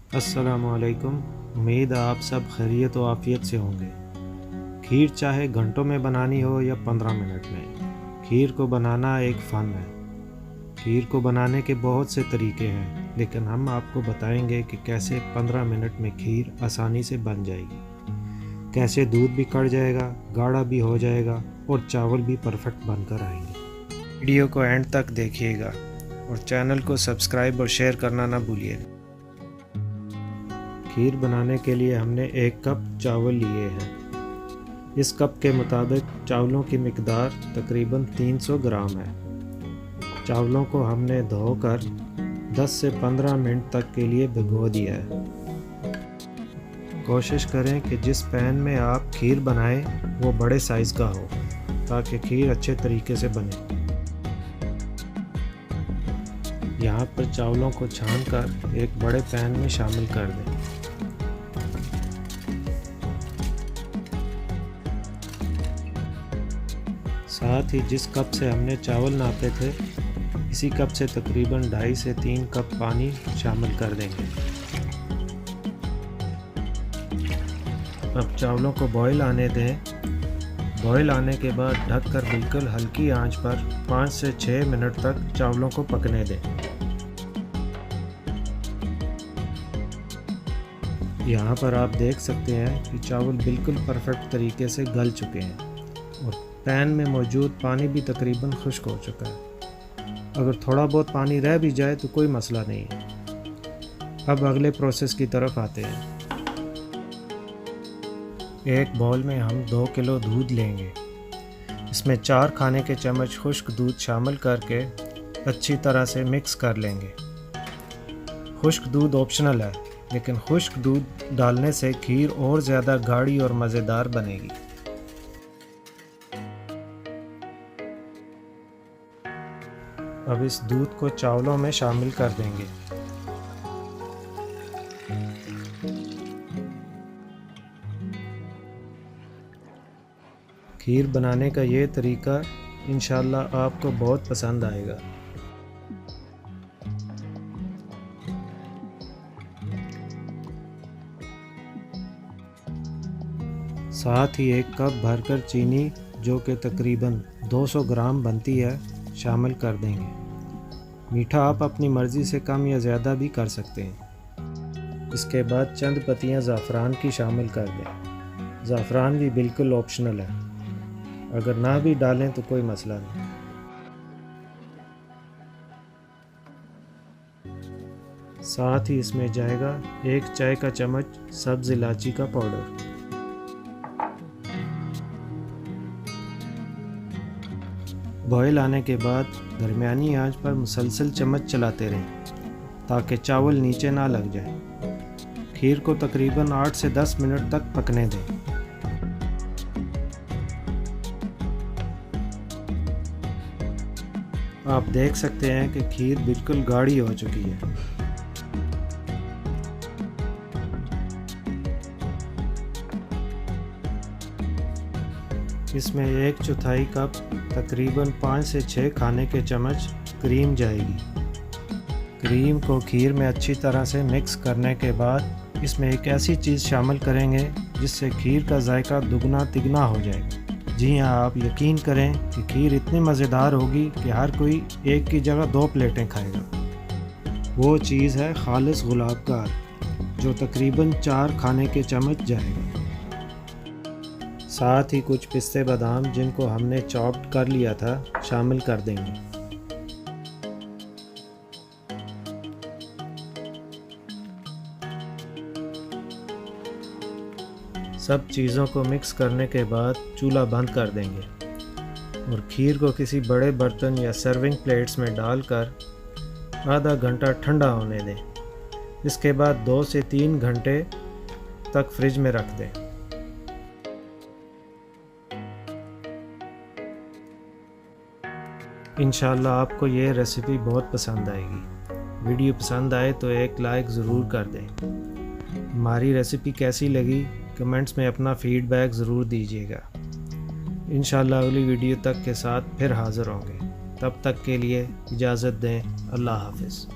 अस्सलामुअलैकुम। उम्मीद है आप सब खैरियत व आफ़ियत से होंगे। खीर चाहे घंटों में बनानी हो या 15 मिनट में, खीर को बनाना एक फ़न है। खीर को बनाने के बहुत से तरीके हैं, लेकिन हम आपको बताएंगे कि कैसे 15 मिनट में खीर आसानी से बन जाएगी, कैसे दूध भी कड़ जाएगा, गाढ़ा भी हो जाएगा और चावल भी परफेक्ट बनकर आएंगे। वीडियो को एंड तक देखिएगा और चैनल को सब्सक्राइब और शेयर करना ना भूलिएगा। खीर बनाने के लिए हमने 1 कप चावल लिए हैं। इस कप के मुताबिक चावलों की मिकदार तकरीबन 300 ग्राम है। चावलों को हमने धोकर 10 से 15 मिनट तक के लिए भिगो दिया है। कोशिश करें कि जिस पैन में आप खीर बनाएं वो बड़े साइज़ का हो, ताकि खीर अच्छे तरीके से बने। यहाँ पर चावलों को छानकर एक बड़े पैन में शामिल कर दें। साथ ही जिस कप से हमने चावल नापे थे, इसी कप से तकरीबन 2.5 से 3 कप पानी शामिल कर देंगे। अब चावलों को बॉईल आने दें। बॉईल आने के बाद ढककर बिल्कुल हल्की आंच पर 5 से 6 मिनट तक चावलों को पकने दें। यहाँ पर आप देख सकते हैं कि चावल बिल्कुल परफेक्ट तरीके से गल चुके हैं और पैन में मौजूद पानी भी तकरीबन खुश्क हो चुका है। अगर थोड़ा बहुत पानी रह भी जाए तो कोई मसला नहीं है। अब अगले प्रोसेस की तरफ आते हैं। एक बाउल में हम 2 किलो दूध लेंगे। इसमें 4 खाने के चम्मच खुश्क दूध शामिल करके अच्छी तरह से मिक्स कर लेंगे। खुश्क दूध ऑप्शनल है, लेकिन खुश्क दूध डालने से खीर और ज़्यादा गाढ़ी और मज़ेदार बनेगी। अब इस दूध को चावलों में शामिल कर देंगे। खीर बनाने का ये तरीका इंशाअल्लाह आपको बहुत पसंद आएगा। साथ ही 1 कप भरकर चीनी, जो कि तकरीबन 200 ग्राम बनती है, शामिल कर देंगे। मीठा आप अपनी मर्ज़ी से कम या ज़्यादा भी कर सकते हैं। इसके बाद चंद पत्तियां ज़ाफ़रान की शामिल कर दें। ज़ाफ़रान भी बिल्कुल ऑप्शनल है, अगर ना भी डालें तो कोई मसला नहीं। साथ ही इसमें जाएगा 1 चाय का चम्मच सब्ज़ इलायची का पाउडर। बॉयल आने के बाद दरमियानी आंच पर मुसलसल चम्मच चलाते रहें, ताकि चावल नीचे ना लग जाए। खीर को तकरीबन 8 से 10 मिनट तक पकने दें। आप देख सकते हैं कि खीर बिल्कुल गाढ़ी हो चुकी है। इसमें 1/4 कप तकरीबन 5 से 6 खाने के चम्मच क्रीम जाएगी। क्रीम को खीर में अच्छी तरह से मिक्स करने के बाद इसमें एक ऐसी चीज़ शामिल करेंगे जिससे खीर का जायका दुगना तिगना हो जाएगा। जी हाँ, आप यकीन करें कि खीर इतनी मज़ेदार होगी कि हर कोई एक की जगह 2 प्लेटें खाएगा। वो चीज़ है खालिस गुलाब का, जो तकरीबन 4 खाने के चम्मच जाएगा। साथ ही कुछ पिस्ते बादाम, जिनको हमने चॉप्ड कर लिया था, शामिल कर देंगे। सब चीज़ों को मिक्स करने के बाद चूल्हा बंद कर देंगे और खीर को किसी बड़े बर्तन या सर्विंग प्लेट्स में डालकर आधा घंटा ठंडा होने दें। इसके बाद 2 से 3 घंटे तक फ्रिज में रख दें। इंशाल्लाह आपको ये रेसिपी बहुत पसंद आएगी। वीडियो पसंद आए तो एक लाइक ज़रूर कर दें। हमारी रेसिपी कैसी लगी कमेंट्स में अपना फ़ीडबैक ज़रूर दीजिएगा। इंशाल्लाह अगली वीडियो तक के साथ फिर हाज़िर होंगे। तब तक के लिए इजाज़त दें। अल्लाह हाफ़िज़।